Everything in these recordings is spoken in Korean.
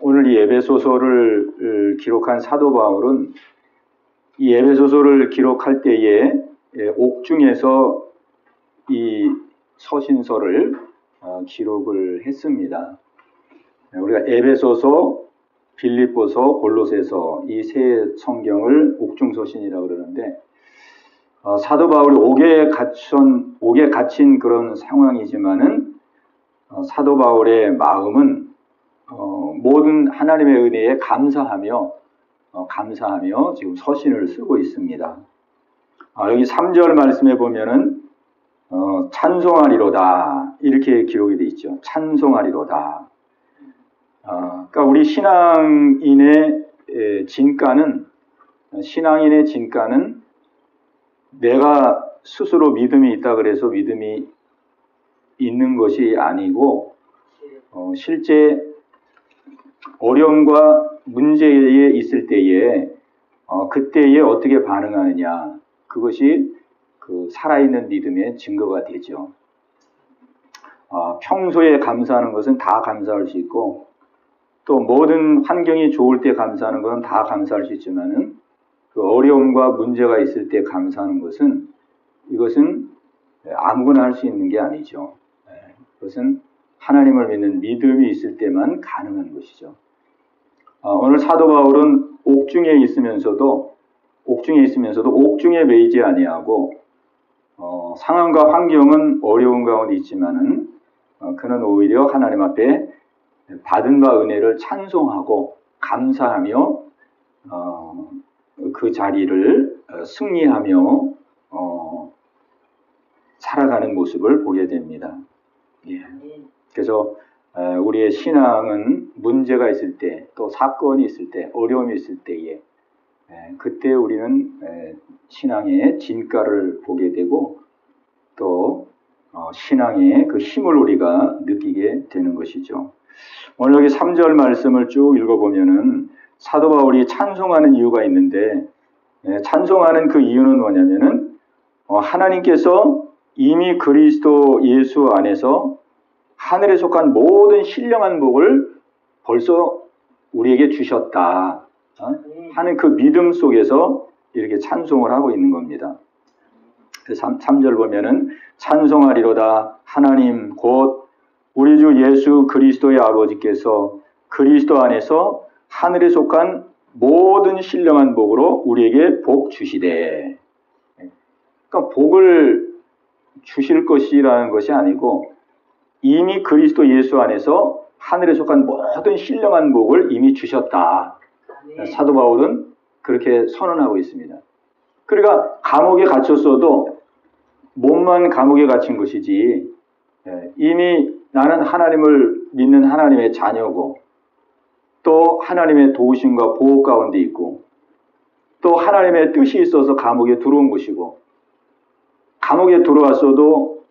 오늘 이 에베소서를 기록한 사도 바울은 이 에베소서를 기록할 때에 옥중에서 이 서신서를 기록을 했습니다. 우리가 에베소서, 빌립보서, 골로새서 이 세 성경을 옥중서신이라고 그러는데 사도 바울이 옥에 갇힌 그런 상황이지만은 사도 바울의 마음은 모든 하나님의 은혜에 감사하며 지금 서신을 쓰고 있습니다. 여기 3절 말씀에 보면은 찬송하리로다 이렇게 기록이 되어 있죠. 찬송하리로다. 그러니까 우리 신앙인의 진가는 내가 스스로 믿음이 있다 그래서 믿음이 있는 것이 아니고 실제 어려움과 문제에 있을 때에 그때에 어떻게 반응하느냐, 그것이 그 살아있는 믿음의 증거가 되죠. 평소에 감사하는 것은 다 감사할 수 있고 또 모든 환경이 좋을 때 감사하는 것은 다 감사할 수 있지만은 그 어려움과 문제가 있을 때 감사하는 것은 이것은 아무거나 할 수 있는 게 아니죠. 그것은 하나님을 믿는 믿음이 있을 때만 가능한 것이죠. 오늘 사도 바울은 옥중에 있으면서도 옥중에 매이지 아니하고 상황과 환경은 어려운 가운데 있지만은 그는 오히려 하나님 앞에 받은 바 은혜를 찬송하고 감사하며 그 자리를 승리하며 살아가는 모습을 보게 됩니다. 예. 그래서 우리의 신앙은 문제가 있을 때, 또 사건이 있을 때, 어려움이 있을 때에 그때 우리는 신앙의 진가를 보게 되고 또 신앙의 그 힘을 우리가 느끼게 되는 것이죠. 오늘 여기 3절 말씀을 쭉 읽어보면은 사도 바울이 찬송하는 이유가 있는데 찬송하는 그 이유는 뭐냐면은 하나님께서 이미 그리스도 예수 안에서 하늘에 속한 모든 신령한 복을 벌써 우리에게 주셨다 하는 그 믿음 속에서 이렇게 찬송을 하고 있는 겁니다. 3절 보면은 찬송하리로다 하나님 곧 우리 주 예수 그리스도의 아버지께서 그리스도 안에서 하늘에 속한 모든 신령한 복으로 우리에게 복 주시되. 그러니까 복을 주실 것이라는 것이 아니고 이미 그리스도 예수 안에서 하늘에 속한 모든 신령한 복을 이미 주셨다. 사도 바울은 그렇게 선언하고 있습니다. 그러니까 감옥에 갇혔어도 몸만 감옥에 갇힌 것이지 이미 나는 하나님을 믿는 하나님의 자녀고 또 하나님의 도우심과 보호 가운데 있고 또 하나님의 뜻이 있어서 감옥에 들어온 것이고 감옥에 들어왔어도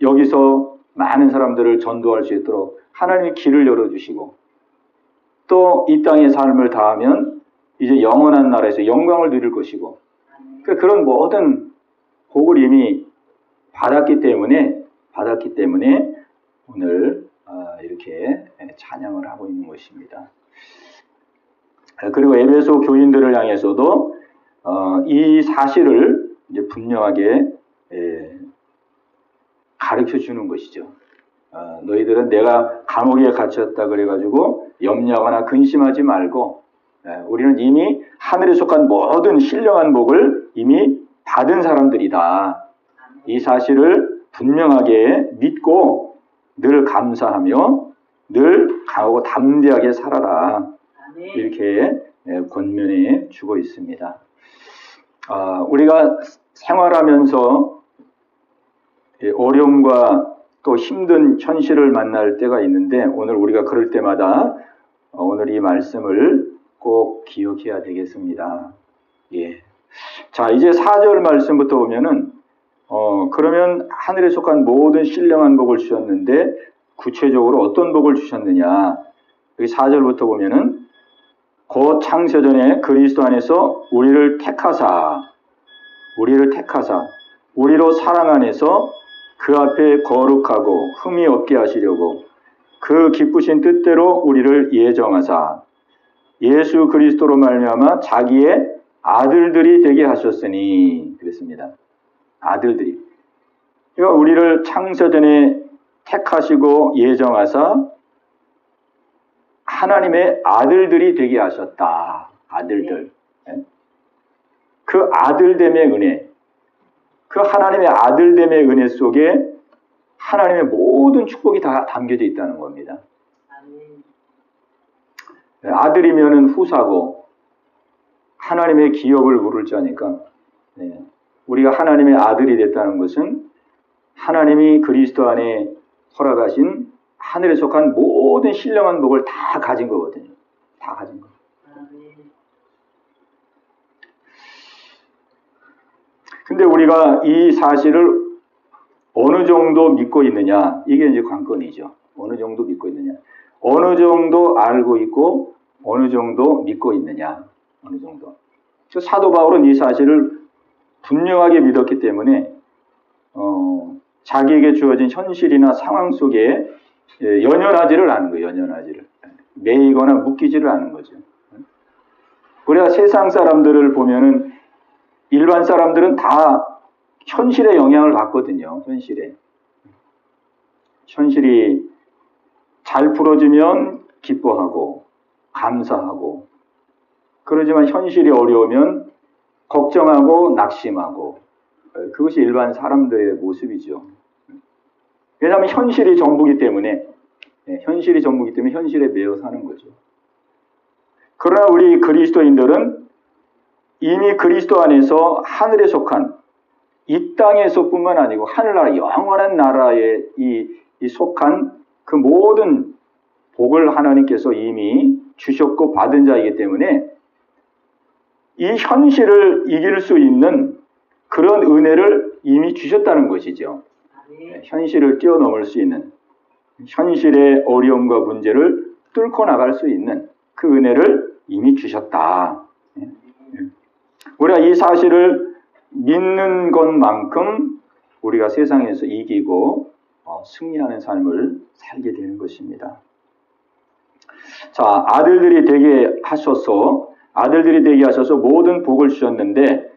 여기서 많은 사람들을 전도할 수 있도록 하나님이 길을 열어주시고 또 이 땅의 삶을 다하면 이제 영원한 나라에서 영광을 누릴 것이고 그런 모든 복을 이미 받았기 때문에 오늘 이렇게 찬양을 하고 있는 것입니다. 그리고 에베소 교인들을 향해서도 이 사실을 이제 분명하게 가르쳐 주는 것이죠. 너희들은 내가 감옥에 갇혔다 그래가지고 염려하거나 근심하지 말고 우리는 이미 하늘에 속한 모든 신령한 복을 이미 받은 사람들이다. 이 사실을 분명하게 믿고 늘 감사하며 늘 강하고 담대하게 살아라. 이렇게 권면해 주고 있습니다. 우리가 생활하면서 어려움과 또 힘든 현실을 만날 때가 있는데 오늘 우리가 그럴 때마다 오늘 이 말씀을 꼭 기억해야 되겠습니다. 예. 자, 이제 4절 말씀부터 보면은 그러면 하늘에 속한 모든 신령한 복을 주셨는데 구체적으로 어떤 복을 주셨느냐? 여기 4절부터 보면은 곧 창세전에 그리스도 안에서 우리를 택하사 우리로 사랑 안에서 그 앞에 거룩하고 흠이 없게 하시려고 그 기쁘신 뜻대로 우리를 예정하사 예수 그리스도로 말미암아 자기의 아들들이 되게 하셨으니 그랬습니다. 아들들이. 그러니까 우리를 창세전에 택하시고 예정하사 하나님의 아들들이 되게 하셨다. 아들들. 그 아들됨의 은혜, 그 하나님의 아들됨의 은혜 속에 하나님의 모든 축복이 다 담겨져 있다는 겁니다. 아들이면은 후사고 하나님의 기업을 물을 자니까 우리가 하나님의 아들이 됐다는 것은 하나님이 그리스도 안에 허락하신 하늘에 속한 모든 신령한 복을 다 가진 거거든요. 다 가진 거. 근데 우리가 이 사실을 어느 정도 믿고 있느냐, 이게 이제 관건이죠. 어느 정도 믿고 있느냐. 어느 정도 알고 있고 어느 정도 믿고 있느냐. 어느 정도. 사도 바울은 이 사실을 분명하게 믿었기 때문에 자기에게 주어진 현실이나 상황 속에 연연하지를 않은 거예요. 연연하지를. 매이거나 묶이지를 않은 거죠. 우리가 세상 사람들을 보면은 일반 사람들은 다 현실에 영향을 받거든요. 현실이 잘 풀어지면 기뻐하고 감사하고, 그러지만 현실이 어려우면 걱정하고 낙심하고, 그것이 일반 사람들의 모습이죠. 왜냐하면 현실이 전부기 때문에 현실에 매여 사는 거죠. 그러나 우리 그리스도인들은 이미 그리스도 안에서 하늘에 속한 이 땅에서뿐만 아니고 하늘나라 영원한 나라에 이 속한 그 모든 복을 하나님께서 이미 주셨고 받은 자이기 때문에 이 현실을 이길 수 있는 그런 은혜를 이미 주셨다는 것이죠. 현실을 뛰어넘을 수 있는, 현실의 어려움과 문제를 뚫고 나갈 수 있는 그 은혜를 이미 주셨다. 우리가 이 사실을 믿는 것만큼 우리가 세상에서 이기고 승리하는 삶을 살게 되는 것입니다. 자, 아들들이 되게 하셔서 모든 복을 주셨는데,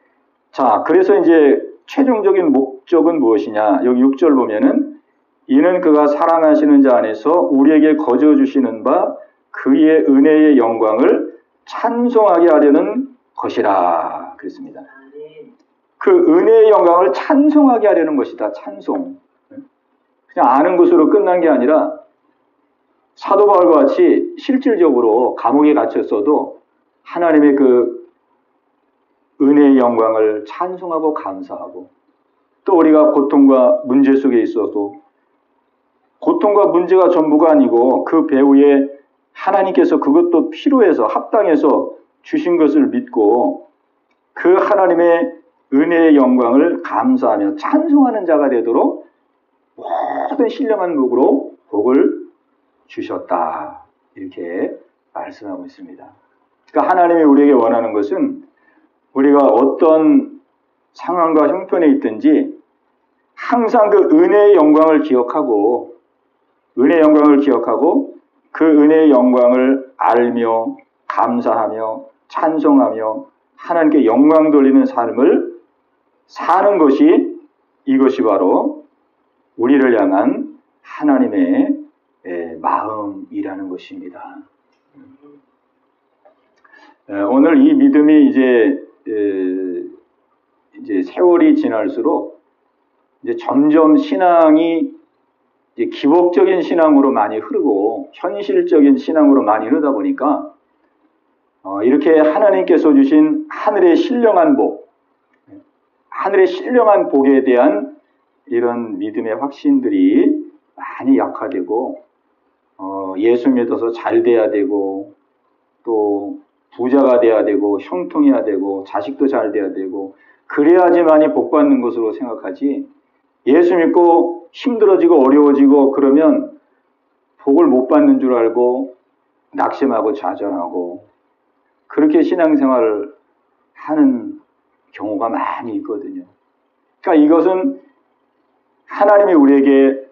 자, 그래서 이제 최종적인 목적은 무엇이냐? 여기 6절 보면은 이는 그가 사랑하시는 자 안에서 우리에게 거저 주시는 바 그의 은혜의 영광을 찬송하게 하려는 것이라 그랬습니다. 그 은혜의 영광을 찬송하게 하려는 것이다. 찬송. 그냥 아는 것으로 끝난 게 아니라 사도 바울과 같이 실질적으로 감옥에 갇혔어도 하나님의 그 은혜의 영광을 찬송하고 감사하고, 또 우리가 고통과 문제 속에 있어도 고통과 문제가 전부가 아니고 그 배후에 하나님께서 그것도 필요해서 합당해서 주신 것을 믿고 그 하나님의 은혜의 영광을 감사하며 찬송하는 자가 되도록 모든 신령한 복으로 복을 주셨다. 이렇게 말씀하고 있습니다. 그러니까 하나님이 우리에게 원하는 것은 우리가 어떤 상황과 형편에 있든지 항상 그 은혜의 영광을 기억하고 그 은혜의 영광을 알며 감사하며 찬송하며 하나님께 영광 돌리는 삶을 사는 것이, 이것이 바로 우리를 향한 하나님의 마음이라는 것입니다. 오늘 이 믿음이 이제 세월이 지날수록 이제 점점 신앙이 이제 기복적인 신앙으로 많이 흐르고 현실적인 신앙으로 많이 흐르다 보니까 이렇게 하나님께서 주신 하늘의 신령한 복에 대한 이런 믿음의 확신들이 많이 약화되고 예수 믿어서 잘 돼야 되고 또 부자가 돼야 되고 형통해야 되고 자식도 잘 돼야 되고 그래야지만이 복 받는 것으로 생각하지, 예수 믿고 힘들어지고 어려워지고 그러면 복을 못 받는 줄 알고 낙심하고 좌절하고 그렇게 신앙생활을 하는 경우가 많이 있거든요. 그러니까 이것은 하나님이 우리에게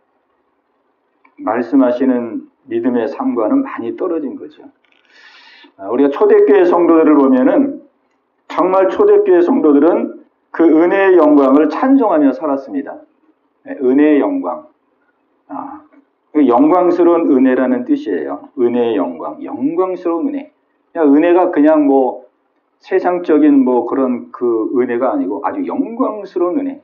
말씀하시는 믿음의 삶과는 많이 떨어진 거죠. 우리가 초대교회 성도들을 보면은 정말 초대교회 성도들은 그 은혜의 영광을 찬송하며 살았습니다. 은혜의 영광. 영광스러운 은혜라는 뜻이에요. 은혜의 영광. 영광스러운 은혜. 은혜가 그냥 뭐 세상적인 뭐 그런 그 은혜가 아니고 아주 영광스러운 은혜.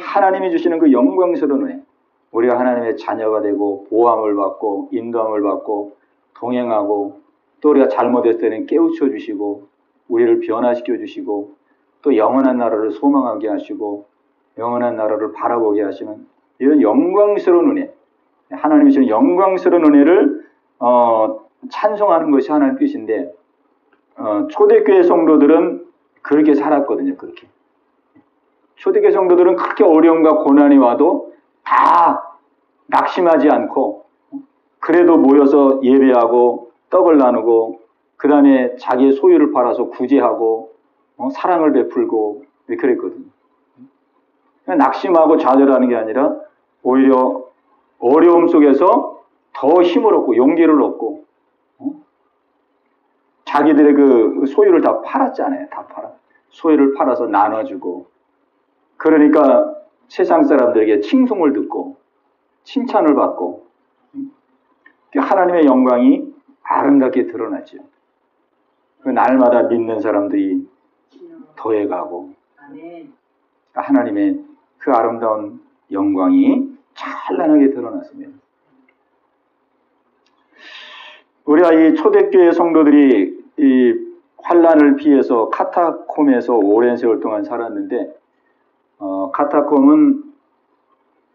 하나님이 주시는 그 영광스러운 은혜. 우리가 하나님의 자녀가 되고 보호함을 받고 인도함을 받고 동행하고 또 우리가 잘못했을 때는 깨우쳐 주시고 우리를 변화시켜 주시고 또 영원한 나라를 소망하게 하시고 영원한 나라를 바라보게 하시는 이런 영광스러운 은혜. 하나님이 주시는 영광스러운 은혜를 찬송하는 것이 하나님의 뜻인데 초대교회 성도들은 그렇게 살았거든요. 그렇게. 초대교회 성도들은 그렇게 어려움과 고난이 와도 다 낙심하지 않고 그래도 모여서 예배하고 떡을 나누고 그 다음에 자기의 소유를 팔아서 구제하고 사랑을 베풀고 그랬거든요. 낙심하고 좌절하는 게 아니라 오히려 어려움 속에서 더 힘을 얻고 용기를 얻고 자기들의 그 소유를 다 팔았잖아요. 다 팔아. 소유를 팔아서 나눠주고 그러니까 세상 사람들에게 칭송을 듣고 칭찬을 받고 하나님의 영광이 아름답게 드러나죠. 그 날마다 믿는 사람들이 더해가고 하나님의 그 아름다운 영광이 찬란하게 드러났습니다. 우리가 이 초대교회 성도들이 이 환란을 피해서 카타콤에서 오랜 세월 동안 살았는데 카타콤은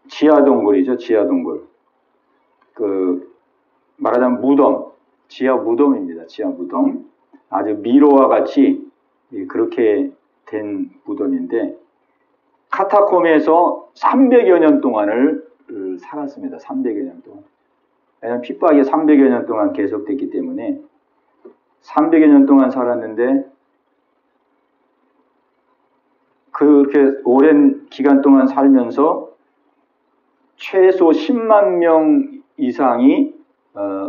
지하동굴이죠. 지하동굴. 말하자면 무덤, 지하 무덤입니다. 지하 무덤. 아주 미로와 같이 그렇게 된 무덤인데 카타콤에서 300여 년 동안을 살았습니다. 300여 년 동안. 왜냐하면 핍박이 300여 년 동안 계속됐기 때문에 300여 년 동안 살았는데 그렇게 오랜 기간 동안 살면서 최소 10만 명 이상이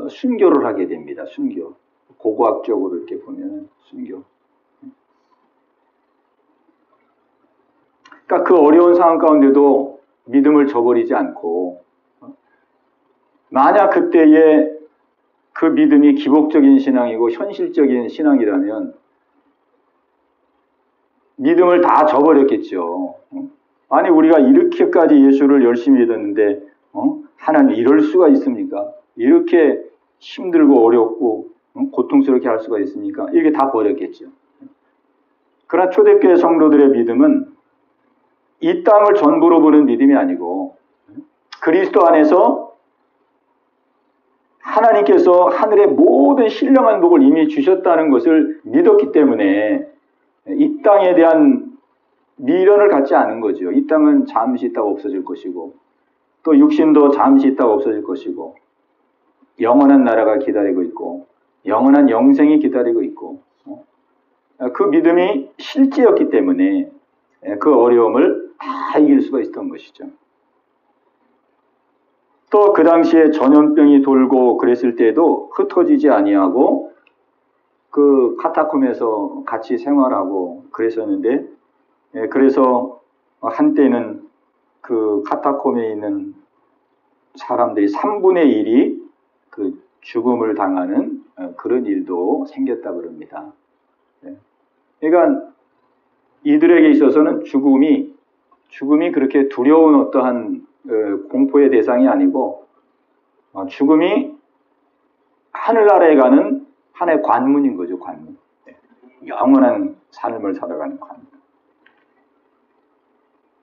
순교를 하게 됩니다. 순교. 고고학적으로 이렇게 보면 순교. 그러니까 그 어려운 상황 가운데도 믿음을 저버리지 않고 만약 그때에 그 믿음이 기복적인 신앙이고 현실적인 신앙이라면 믿음을 다 저버렸겠죠. 아니 우리가 이렇게까지 예수를 열심히 믿었는데 하나님 이럴 수가 있습니까? 이렇게 힘들고 어렵고 고통스럽게 할 수가 있습니까? 이렇게 다 버렸겠죠. 그러나 초대교회 성도들의 믿음은 이 땅을 전부로 보는 믿음이 아니고 그리스도 안에서 하나님께서 하늘의 모든 신령한 복을 이미 주셨다는 것을 믿었기 때문에 이 땅에 대한 미련을 갖지 않은 거죠. 이 땅은 잠시 있다가 없어질 것이고 또 육신도 잠시 있다가 없어질 것이고 영원한 나라가 기다리고 있고 영원한 영생이 기다리고 있고 그 믿음이 실제였기 때문에 그 어려움을 다 이길 수가 있었던 것이죠. 또 그 당시에 전염병이 돌고 그랬을 때도 흩어지지 아니하고 그 카타콤에서 같이 생활하고 그랬었는데 그래서 한때는 그 카타콤에 있는 사람들이 3분의 1이 그 죽음을 당하는 그런 일도 생겼다 그럽니다. 그러니까 이들에게 있어서는 죽음이 그렇게 두려운 어떠한 공포의 대상이 아니고 죽음이 하늘나라에 가는 하나의 관문인 거죠. 관문. 영원한 삶을 살아가는 관문.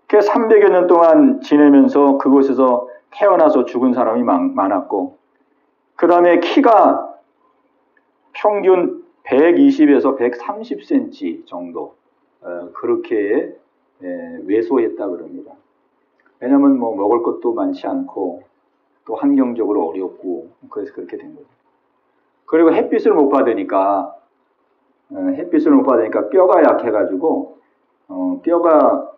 그래서 300여 년 동안 지내면서 그곳에서 태어나서 죽은 사람이 많았고 그 다음에 키가 평균 120에서 130cm 정도 그렇게 왜소했다 그럽니다. 왜냐하면 뭐 먹을 것도 많지 않고 또 환경적으로 어렵고 그래서 그렇게 된 거죠. 그리고 햇빛을 못 받으니까 뼈가 약해가지고 뼈가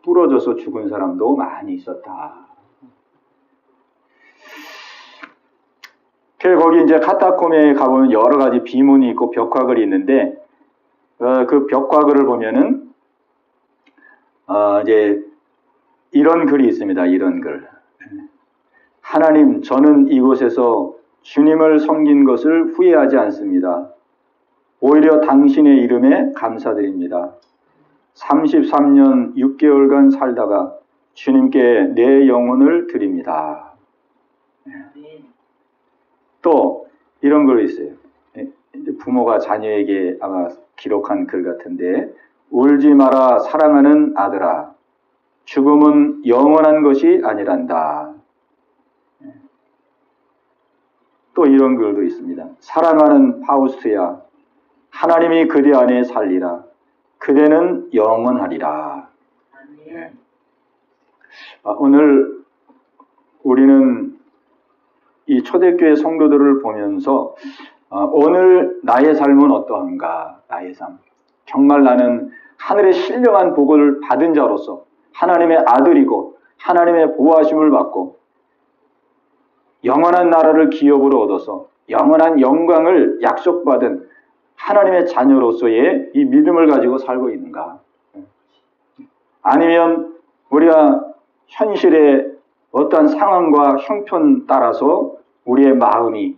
부러져서 죽은 사람도 많이 있었다. 그래서 거기 이제 카타콤에 가보면 여러 가지 비문이 있고 벽화글이 있는데, 그 벽화글을 보면은, 이제 이런 글이 있습니다. 이런 글. 하나님, 저는 이곳에서 주님을 섬긴 것을 후회하지 않습니다. 오히려 당신의 이름에 감사드립니다. 33년 6개월간 살다가 주님께 내 영혼을 드립니다. 또 이런 글이 있어요. 부모가 자녀에게 아마 기록한 글 같은데, 울지 마라 사랑하는 아들아, 죽음은 영원한 것이 아니란다. 또 이런 글도 있습니다. 사랑하는 파우스트야, 하나님이 그대 안에 살리라. 그대는 영원하리라. 오늘 우리는 이 초대교회 성도들을 보면서 오늘 나의 삶은 어떠한가? 나의 삶. 정말 나는 하늘의 신령한 복을 받은 자로서 하나님의 아들이고 하나님의 보호하심을 받고 영원한 나라를 기업으로 얻어서 영원한 영광을 약속받은 하나님의 자녀로서의 이 믿음을 가지고 살고 있는가? 아니면 우리가 현실의 어떠한 상황과 형편 따라서 우리의 마음이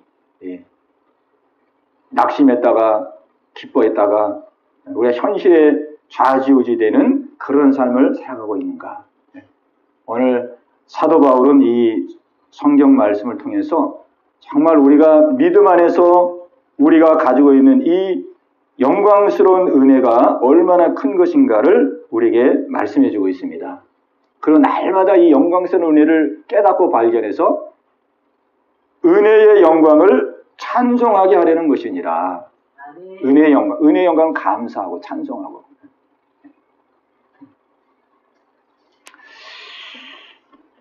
낙심했다가 기뻐했다가 우리가 현실에 좌지우지되는 그런 삶을 살아가고 있는가? 오늘 사도 바울은 이 성경 말씀을 통해서 정말 우리가 믿음 안에서 우리가 가지고 있는 이 영광스러운 은혜가 얼마나 큰 것인가를 우리에게 말씀해 주고 있습니다. 그리고 날마다 이 영광스러운 은혜를 깨닫고 발견해서 은혜의 영광을 찬송하게 하려는 것이니라. 은혜의 영광을 감사하고 찬송하고.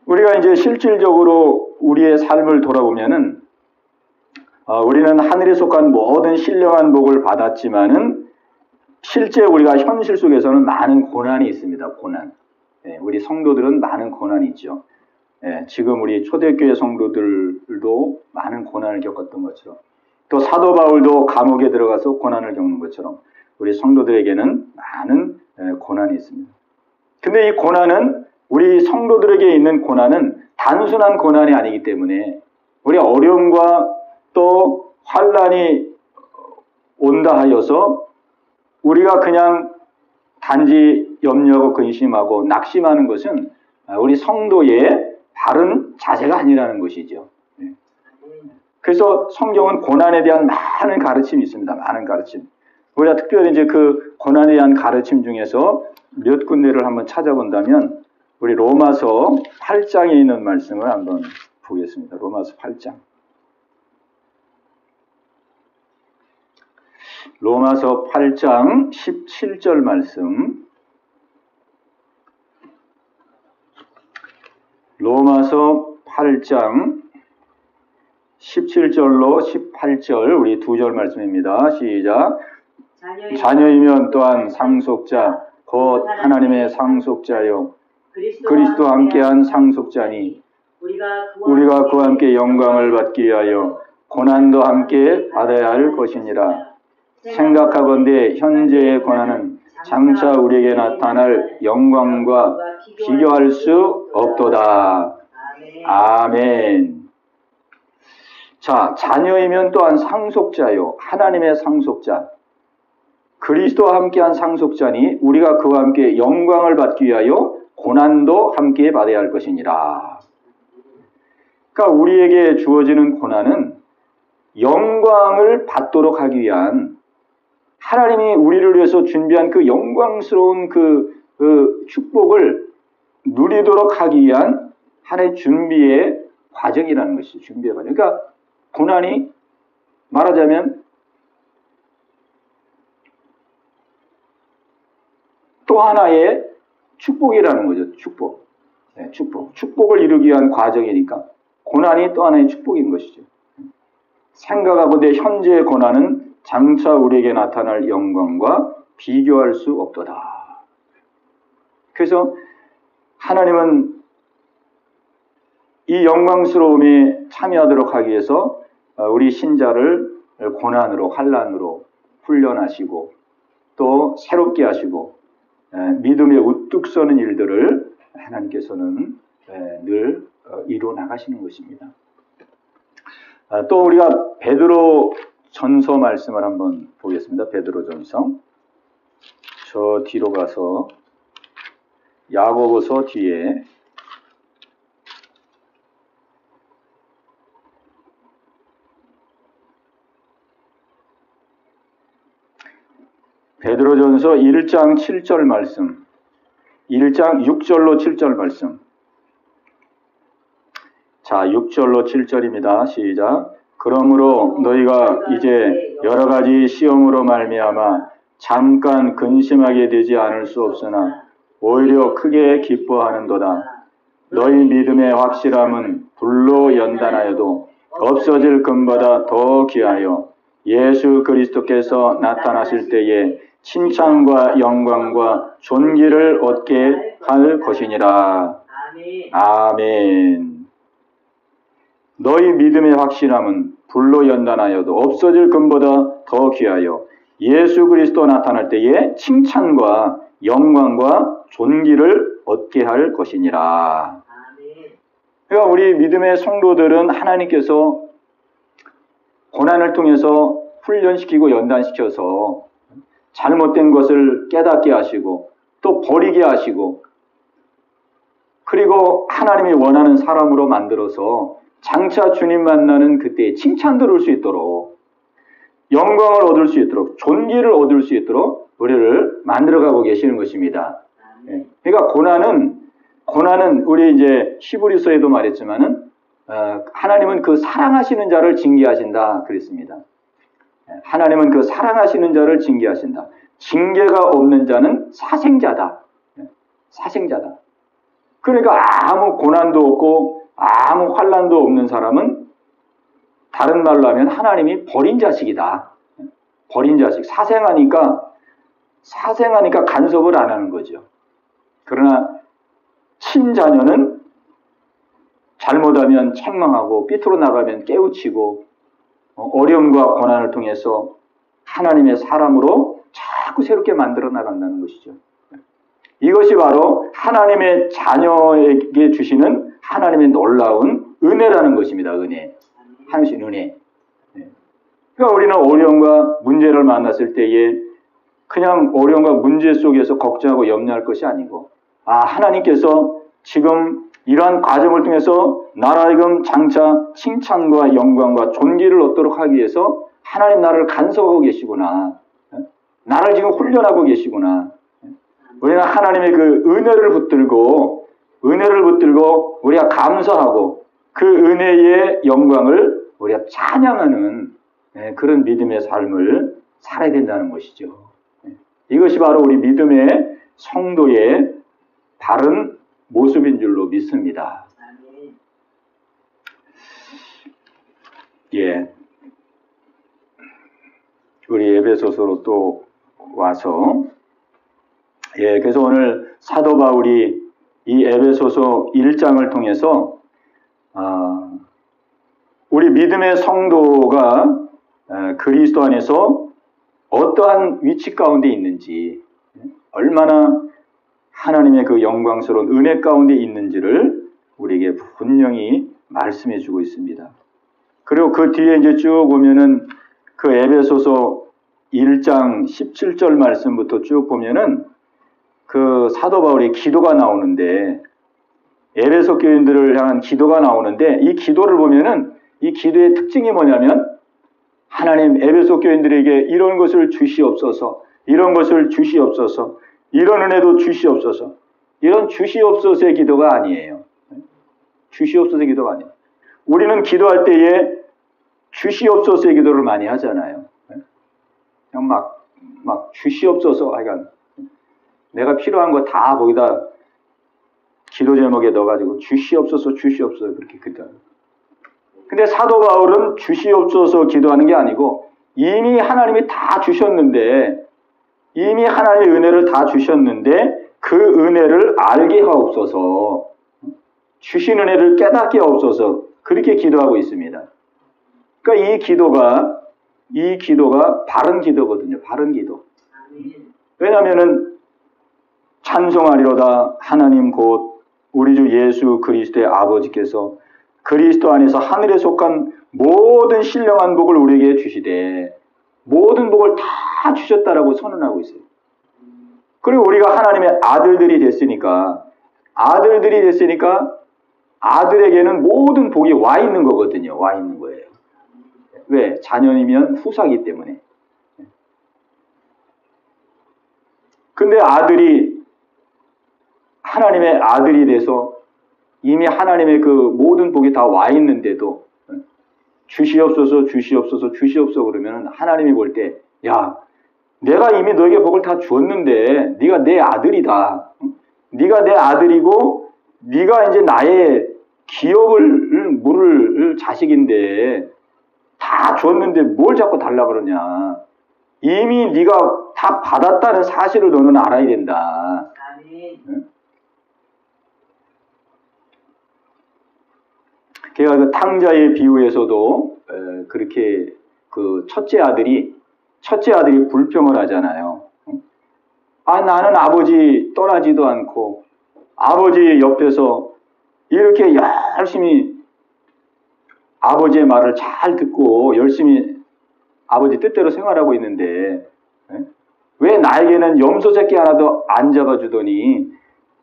우리가 이제 실질적으로 우리의 삶을 돌아보면은 우리는 하늘에 속한 모든 신령한 복을 받았지만은 실제 우리가 현실 속에서는 많은 고난이 있습니다. 고난. 우리 성도들은 많은 고난이 있죠. 지금 우리 초대교회 성도들도 많은 고난을 겪었던 것처럼, 또 사도 바울도 감옥에 들어가서 고난을 겪는 것처럼 우리 성도들에게는 많은 고난이 있습니다. 근데 이 고난은, 우리 성도들에게 있는 고난은 단순한 고난이 아니기 때문에 우리 어려움과 또 환난이 온다 하여서 우리가 그냥 단지 염려하고 근심하고 낙심하는 것은 우리 성도의 바른 자세가 아니라는 것이죠. 그래서 성경은 고난에 대한 많은 가르침이 있습니다. 많은 가르침. 우리가 특별히 이제 그 고난에 대한 가르침 중에서 몇 군데를 한번 찾아본다면 우리 로마서 8장에 있는 말씀을 한번 보겠습니다. 로마서 8장. 로마서 8장 17절 말씀. 로마서 8장 17절로 18절 우리 두 절 말씀입니다. 시작. 자녀이면 또한 상속자 곧 하나님의 상속자요 그리스도와 함께한 상속자니 우리가 그와 함께 영광을 받기 위하여 고난도 함께 받아야 할 것이니라. 생각하건대 현재의 고난은 장차 우리에게 나타날 영광과 비교할 수 없도다. 아멘. 자, 자녀이면 또한 상속자요 하나님의 상속자 그리스도와 함께한 상속자니 우리가 그와 함께 영광을 받기 위하여 고난도 함께 받아야 할 것이니라. 그러니까 우리에게 주어지는 고난은 영광을 받도록 하기 위한 하나님이 우리를 위해서 준비한 그 영광스러운 그 축복을 누리도록 하기 위한 하나의 준비의 과정이라는 것이죠. 준비의 과정. 그러니까 고난이 말하자면 또 하나의 축복이라는 거죠. 축복. 네, 축복. 축복을 이루기 위한 과정이니까 고난이 또 하나의 축복인 것이죠. 생각하건대 현재의 고난은 장차 우리에게 나타날 영광과 비교할 수 없도다. 그래서 하나님은 이 영광스러움에 참여하도록 하기 위해서 우리 신자를 고난으로 환난으로 훈련하시고 또 새롭게 하시고 믿음에 우뚝 서는 일들을 하나님께서는 늘 이루어 나가시는 것입니다. 또 우리가 베드로 전서 말씀을 한번 보겠습니다. 베드로 전서. 저 뒤로 가서 야고보서 뒤에 베드로전서 1장 7절 말씀, 1장 6절로 7절 말씀. 자, 6절로 7절입니다. 시작. 그러므로 너희가 이제 여러 가지 시험으로 말미암아 잠깐 근심하게 되지 않을 수 없으나 오히려 크게 기뻐하는도다. 너희 믿음의 확실함은 불로 연단하여도 없어질 금보다 더 귀하여 예수 그리스도께서 나타나실 때에 칭찬과 영광과 존귀를 얻게 할 것이니라. 아멘. 너희 믿음의 확실함은 불로 연단하여도 없어질 금보다 더 귀하여 예수 그리스도 나타날 때에 칭찬과 영광과 존귀를 얻게 할 것이니라. 그러니까 우리 믿음의 성도들은 하나님께서 고난을 통해서 훈련시키고 연단시켜서 잘못된 것을 깨닫게 하시고 또 버리게 하시고 그리고 하나님이 원하는 사람으로 만들어서 장차 주님 만나는 그때에 칭찬 들을 수 있도록 영광을 얻을 수 있도록 존귀를 얻을 수 있도록 우리를 만들어가고 계시는 것입니다. 그러니까 고난은 우리 이제 히브리서에도 말했지만은 하나님은 그 사랑하시는 자를 징계하신다 그랬습니다. 하나님은 그 사랑하시는 자를 징계하신다. 징계가 없는 자는 사생자다. 사생자다. 그러니까 아무 고난도 없고 아무 환난도 없는 사람은 다른 말로 하면 하나님이 버린 자식이다. 버린 자식. 사생하니까 간섭을 안 하는 거죠. 그러나 친자녀는 잘못하면 책망하고 삐뚤어 나가면 깨우치고 어려움과 고난을 통해서 하나님의 사람으로 자꾸 새롭게 만들어 나간다는 것이죠. 이것이 바로 하나님의 자녀에게 주시는 하나님의 놀라운 은혜라는 것입니다. 은혜. 하나님의 은혜. 그러니까 우리는 어려움과 문제를 만났을 때에 그냥 어려움과 문제 속에서 걱정하고 염려할 것이 아니고 하나님께서 지금 이러한 과정을 통해서 나라이금 장차 칭찬과 영광과 존귀를 얻도록 하기 위해서 하나님 나를 간섭하고 계시구나. 나를 지금 훈련하고 계시구나. 우리는 하나님의 그 은혜를 붙들고 우리가 감사하고 그 은혜의 영광을 우리가 찬양하는 그런 믿음의 삶을 살아야 된다는 것이죠. 이것이 바로 우리 믿음의 성도의 바른 모습인 줄로 믿습니다. 예. 우리 에베소서로 또 와서 그래서 오늘 사도 바울이 이 에베소서 1장을 통해서 우리 믿음의 성도가 그리스도 안에서 어떠한 위치 가운데 있는지 얼마나 하나님의 그 영광스러운 은혜 가운데 있는지를 우리에게 분명히 말씀해 주고 있습니다. 그리고 그 뒤에 이제 쭉 보면은 그 에베소서 1장 17절 말씀부터 쭉 보면은 그 사도 바울의 기도가 나오는데 에베소 교인들을 향한 기도가 나오는데 이 기도를 보면은 이 기도의 특징이 뭐냐면 하나님 에베소 교인들에게 이런 것을 주시옵소서, 이런 것을 주시옵소서, 이런 은혜도 주시옵소서. 이런 주시옵소서의 기도가 아니에요. 주시옵소서의 기도가 아니에요. 우리는 기도할 때에 주시옵소서의 기도를 많이 하잖아요. 그냥 막 주시옵소서. 그러니까 내가 필요한 거 다 거기다 기도 제목에 넣어가지고 주시옵소서 그렇게 기도해요. 근데 사도 바울은 주시옵소서 기도하는 게 아니고 이미 하나님이 다 주셨는데 이미 하나님의 은혜를 다 주셨는데 그 은혜를 알게 하옵소서, 주신 은혜를 깨닫게 하옵소서 그렇게 기도하고 있습니다. 그러니까 이 기도가 바른 기도거든요. 바른 기도. 왜냐하면은 찬송하리로다 하나님 곧 우리 주 예수 그리스도의 아버지께서 그리스도 안에서 하늘에 속한 모든 신령한 복을 우리에게 주시되 모든 복을 다 주셨다라고 선언하고 있어요. 그리고 우리가 하나님의 아들들이 됐으니까 아들에게는 모든 복이 와 있는 거거든요. 와 있는 거예요. 왜? 자녀이면 후사기 때문에. 근데 아들이 하나님의 아들이 돼서 이미 하나님의 그 모든 복이 다 와 있는데도 주시옵소서 그러면 하나님이 볼 때 야, 내가 이미 너에게 복을 다 주었는데 네가 내 아들이다. 네가 내 아들이고 네가 이제 나의 기업을 물을 자식인데 다 줬는데 뭘 자꾸 달라 그러냐. 이미 네가 다 받았다는 사실을 너는 알아야 된다. 응? 걔가 그 탕자의 비유에서도 그렇게 그 첫째 아들이 불평을 하잖아요. 아, 나는 아버지 떠나지도 않고 아버지 옆에서 이렇게 열심히 아버지의 말을 잘 듣고 열심히 아버지 뜻대로 생활하고 있는데 왜 나에게는 염소 새끼 하나도 안 잡아주더니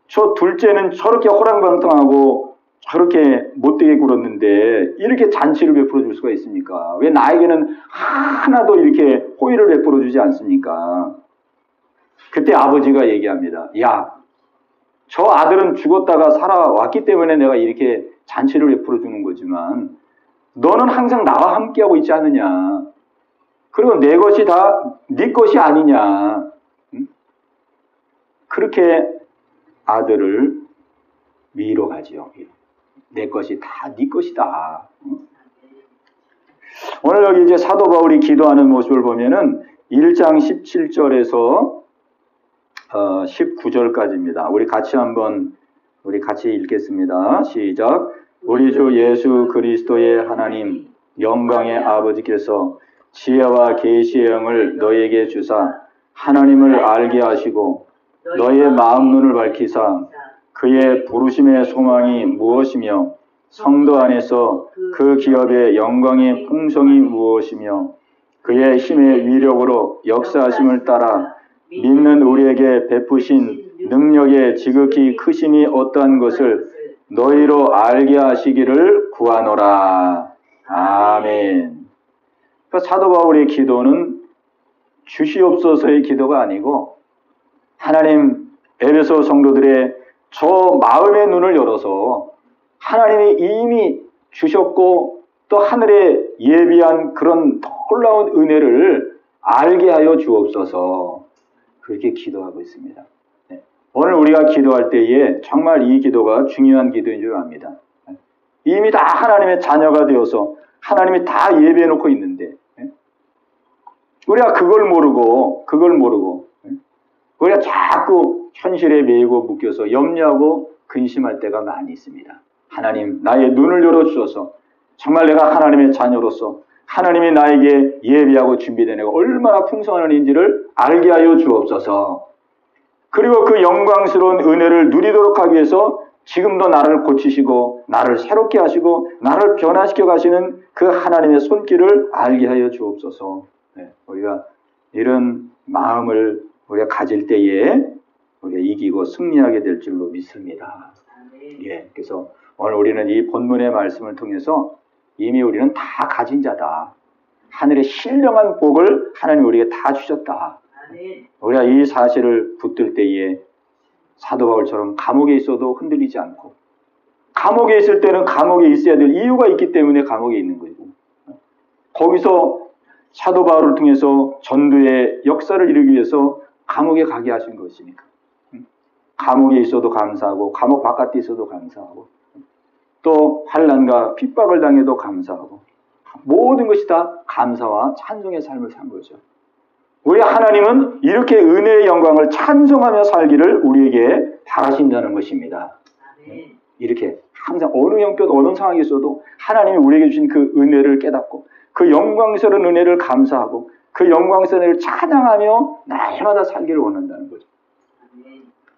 저 둘째는 저렇게 호랑방탕하고 저렇게 못되게 굴었는데 이렇게 잔치를 베풀어 줄 수가 있습니까? 왜 나에게는 하나도 이렇게 호의를 베풀어 주지 않습니까? 그때 아버지가 얘기합니다. 야, 저 아들은 죽었다가 살아왔기 때문에 내가 이렇게 잔치를 베풀어 주는 거지만 너는 항상 나와 함께하고 있지 않느냐. 그리고 내 것이 다 네 것이 아니냐. 응? 그렇게 아들을 위로하지요. 내 것이 다 네 것이다. 응? 오늘 여기 이제 사도 바울이 기도하는 모습을 보면은 1장 17절에서 19절까지입니다. 우리 같이 읽겠습니다. 시작. 우리 주 예수 그리스도의 하나님 영광의 아버지께서 지혜와 계시의 영을 너희에게 주사 하나님을 알게 하시고 너희의 마음 눈을 밝히사 그의 부르심의 소망이 무엇이며 성도 안에서 그 기업의 영광의 풍성이 무엇이며 그의 힘의 위력으로 역사하심을 따라 믿는 우리에게 베푸신 능력의 지극히 크심이 어떠한 것을 너희로 알게 하시기를 구하노라. 아멘. 그러니까 사도 바울의 기도는 주시옵소서의 기도가 아니고 하나님 에베소 성도들의 저 마음의 눈을 열어서 하나님이 이미 주셨고 또 하늘에 예비한 그런 놀라운 은혜를 알게 하여 주옵소서. 그렇게 기도하고 있습니다. 네. 오늘 우리가 기도할 때에 정말 이 기도가 중요한 기도인 줄 압니다. 이미 다 하나님의 자녀가 되어서 하나님이 다 예비해 놓고 있는데 우리가 그걸 모르고 우리가 자꾸 현실에 매이고 묶여서 염려하고 근심할 때가 많이 있습니다. 하나님 나의 눈을 열어주셔서 정말 내가 하나님의 자녀로서 하나님이 나에게 예비하고 준비된 애가 얼마나 풍성한 은혜인지를 알게 하여 주옵소서. 그리고 그 영광스러운 은혜를 누리도록 하기 위해서 지금도 나를 고치시고 나를 새롭게 하시고 나를 변화시켜 가시는 그 하나님의 손길을 알게 하여 주옵소서. 네, 우리가 이런 마음을 우리가 가질 때에 우리가 이기고 승리하게 될 줄로 믿습니다. 예, 그래서 오늘 우리는 이 본문의 말씀을 통해서 이미 우리는 다 가진 자다. 하늘의 신령한 복을 하나님이 우리에게 다 주셨다. 우리가 이 사실을 붙들 때에 사도 바울처럼 감옥에 있어도 흔들리지 않고 감옥에 있을 때는 감옥에 있어야 될 이유가 있기 때문에 감옥에 있는 거고 거기서 사도 바울을 통해서 전도의 역사를 이루기 위해서 감옥에 가게 하신 것이니까 감옥에 있어도 감사하고 감옥 바깥에 있어도 감사하고 또 환난과 핍박을 당해도 감사하고 모든 것이 다 감사와 찬송의 삶을 산 거죠. 우리 하나님은 이렇게 은혜의 영광을 찬송하며 살기를 우리에게 바라신다는 것입니다. 이렇게 항상 어느 형편 어느 상황에서도 하나님이 우리에게 주신 그 은혜를 깨닫고 그 영광스러운 은혜를 감사하고 그 영광스러운 은혜를 찬양하며 날마다 살기를 원한다는 거죠.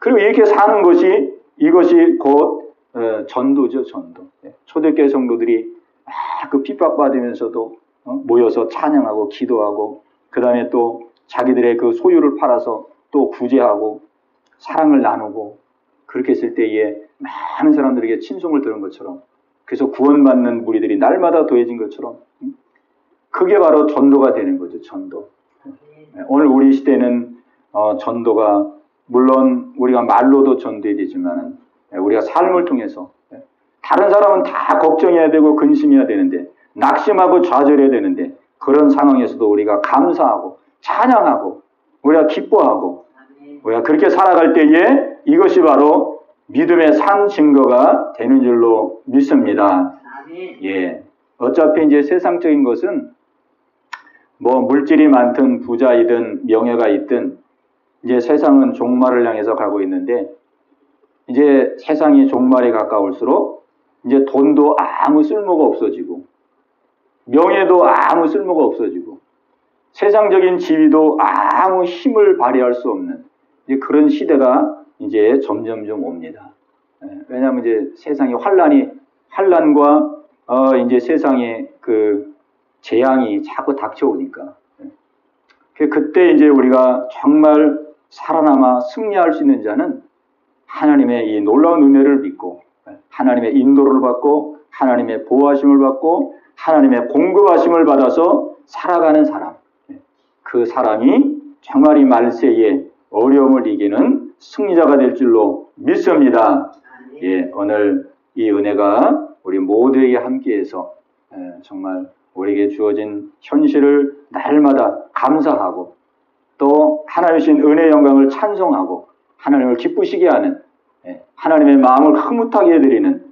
그리고 이렇게 사는 것이 이것이 곧 전도죠. 전도. 초대교회 성도들이 그 핍박받으면서도 모여서 찬양하고 기도하고 그 다음에 또 자기들의 그 소유를 팔아서 또 구제하고 사랑을 나누고 그렇게 했을 때에 많은 사람들에게 친송을 들은 것처럼 그래서 구원받는 무리들이 날마다 더해진 것처럼 그게 바로 전도가 되는 거죠. 전도. 오늘 우리 시대는 전도가 물론 우리가 말로도 전도해야 되지만 우리가 삶을 통해서 다른 사람은 다 걱정해야 되고 근심해야 되는데 낙심하고 좌절해야 되는데 그런 상황에서도 우리가 감사하고 찬양하고 우리가 기뻐하고 우리가 그렇게 살아갈 때에 이것이 바로 믿음의 산 증거가 되는 줄로 믿습니다. 예. 어차피 이제 세상적인 것은 뭐 물질이 많든 부자이든 명예가 있든 이제 세상은 종말을 향해서 가고 있는데 이제 세상이 종말에 가까울수록 이제 돈도 아무 쓸모가 없어지고 명예도 아무 쓸모가 없어지고 세상적인 지위도 아무 힘을 발휘할 수 없는 이제 그런 시대가 이제 점점점 옵니다. 왜냐하면 이제 세상에 환란과 이제 세상에 그 재앙이 자꾸 닥쳐오니까 그때 이제 우리가 정말 살아남아 승리할 수 있는 자는 하나님의 이 놀라운 은혜를 믿고 하나님의 인도를 받고 하나님의 보호하심을 받고 하나님의 공급하심을 받아서 살아가는 사람, 그 사람이 정말 이 말세에 어려움을 이기는 승리자가 될 줄로 믿습니다. 예, 오늘 이 은혜가 우리 모두에게 함께해서 정말 우리에게 주어진 현실을 날마다 감사하고 또 하나님의 주신 은혜의 영광을 찬송하고 하나님을 기쁘시게 하는 하나님의 마음을 흐뭇하게 해드리는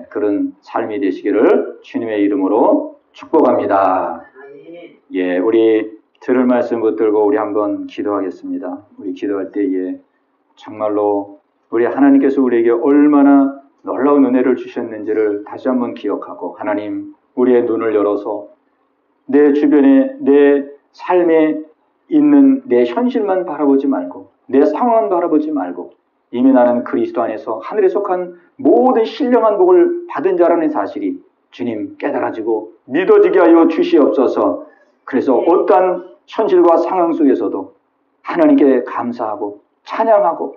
그런 삶이 되시기를 주님의 이름으로 축복합니다. 예, 우리 들을 말씀 붙들고 우리 한번 기도하겠습니다. 우리 기도할 때에 정말로 우리 하나님께서 우리에게 얼마나 놀라운 은혜를 주셨는지를 다시 한번 기억하고 하나님 우리의 눈을 열어서 내 주변에 내 삶에 있는 내 현실만 바라보지 말고 내 상황만 바라보지 말고 이미 나는 그리스도 안에서 하늘에 속한 모든 신령한 복을 받은 자라는 사실이 주님 깨달아지고 믿어지게 하여 주시옵소서. 그래서 어떠한 현실과 상황 속에서도 하나님께 감사하고 찬양하고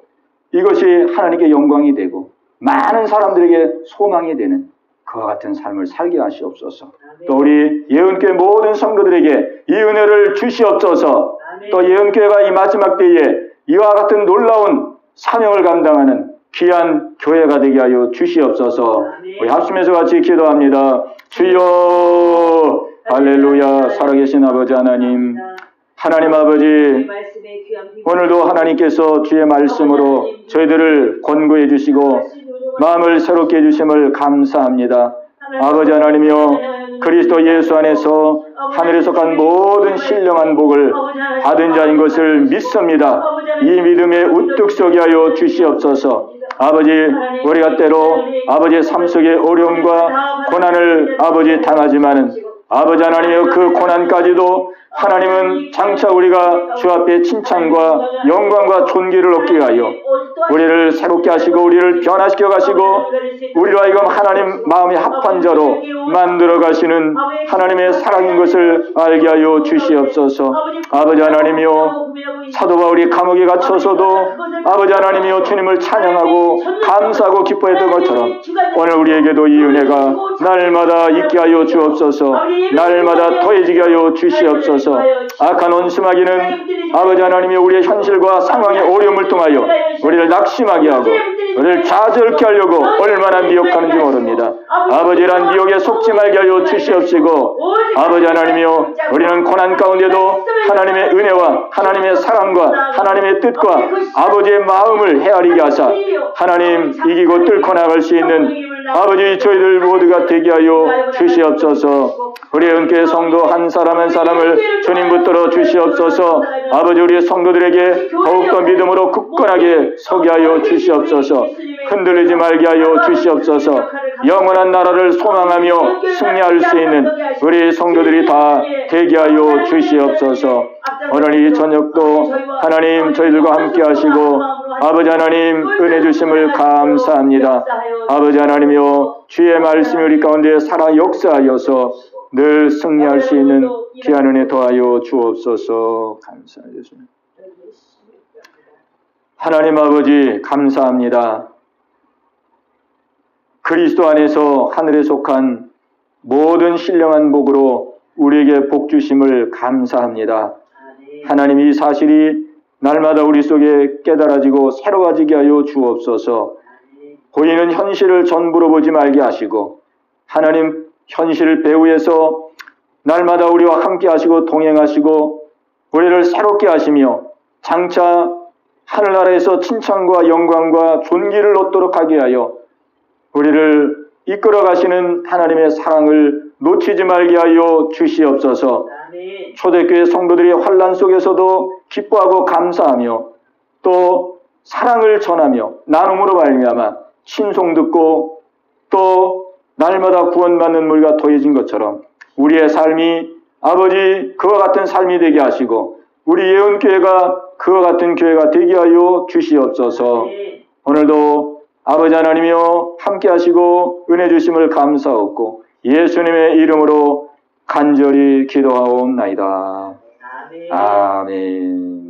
이것이 하나님께 영광이 되고 많은 사람들에게 소망이 되는 그와 같은 삶을 살게 하시옵소서. 또 우리 예언교회 모든 성도들에게 이 은혜를 주시옵소서. 또 예언교회가 이 마지막 때에 이와 같은 놀라운 사명을 감당하는 귀한 교회가 되게 하여 주시옵소서. 우리 합심해서 같이 기도합니다. 주여 할렐루야. 살아계신 아버지 하나님, 하나님 아버지, 오늘도 하나님께서 주의 말씀으로 저희들을 권고해 주시고 마음을 새롭게 해주심을 감사합니다. 아버지 하나님이여, 그리스도 예수 안에서 하늘에 속한 모든 신령한 복을 받은 자인 것을 믿습니다. 이 믿음에 우뚝 서게 하여 주시옵소서. 아버지, 우리가 때로 아버지의 삶 속의 어려움과 고난을 아버지 당하지만은 아버지 하나님이여, 그 고난까지도 하나님은 장차 우리가 주 앞에 칭찬과 영광과 존귀를 얻게 하여 우리를 새롭게 하시고 우리를 변화시켜 가시고 우리로 하여금 하나님 마음에 합한 자로 만들어 가시는 하나님의 사랑인 것을 알게 하여 주시옵소서. 아버지 하나님이여, 사도 바울이 감옥에 갇혀서도 아버지 하나님이여 주님을 찬양하고 감사하고 기뻐했던 것처럼 오늘 우리에게도 이 은혜가 날마다 있게 하여 주옵소서. 날마다 더해지게 하여 주시옵소서. 악한 원수마귀는 아버지 하나님이 우리의 현실과 상황의 어려움을 통하여 우리를 낙심하게 하고 우리를 좌절케 하려고 얼마나 미혹하는지 모릅니다. 아버지란 미혹에 속지 말게 하여 주시옵시고 아버지 하나님이여, 우리는 고난 가운데도 하나님의 은혜와 하나님의 사랑과 하나님의 뜻과 아버지의 마음을 헤아리게 하사 하나님 이기고 뚫고 나갈 수 있는 아버지 저희들 모두가 되게 하여 주시옵소서. 우리의 은교회 성도 한 사람 한 사람을 주님 붙들어 주시옵소서. 아버지, 우리의 성도들에게 더욱더 믿음으로 굳건하게 서게 하여 주시옵소서. 흔들리지 말게 하여 주시옵소서. 영원한 나라를 소망하며 승리할 수 있는 우리 성도들이 다 되게 하여 주시옵소서. 오늘 이 저녁도 하나님 저희들과 함께 하시고 아버지 하나님 은혜 주심을 감사합니다. 아버지 하나님이여 주의 말씀이 우리 가운데 살아 역사하여서 늘 승리할 수 있는 귀한 은혜 더하여 주옵소서. 감사합니다. 하나님 아버지 감사합니다. 그리스도 안에서 하늘에 속한 모든 신령한 복으로 우리에게 복 주심을 감사합니다. 하나님 이 사실이 날마다 우리 속에 깨달아지고 새로워지게 하여 주옵소서. 보이는 현실을 전부로 보지 말게 하시고 하나님 현실 배후에서 날마다 우리와 함께 하시고 동행하시고 우리를 새롭게 하시며 장차 하늘나라에서 칭찬과 영광과 존귀를 얻도록 하게 하여 우리를 이끌어 가시는 하나님의 사랑을 놓치지 말게 하여 주시옵소서. 초대교회 성도들이 환난 속에서도 기뻐하고 감사하며 또 사랑을 전하며 나눔으로 말미암아 친송 듣고 또 날마다 구원받는 물과 더해진 것처럼 우리의 삶이 아버지 그와 같은 삶이 되게 하시고 우리 예언교회가 그와 같은 교회가 되게 하여 주시옵소서. 오늘도 아버지 하나님이여 함께 하시고 은혜 주심을 감사하고 예수님의 이름으로 간절히 기도하옵나이다. 아멘.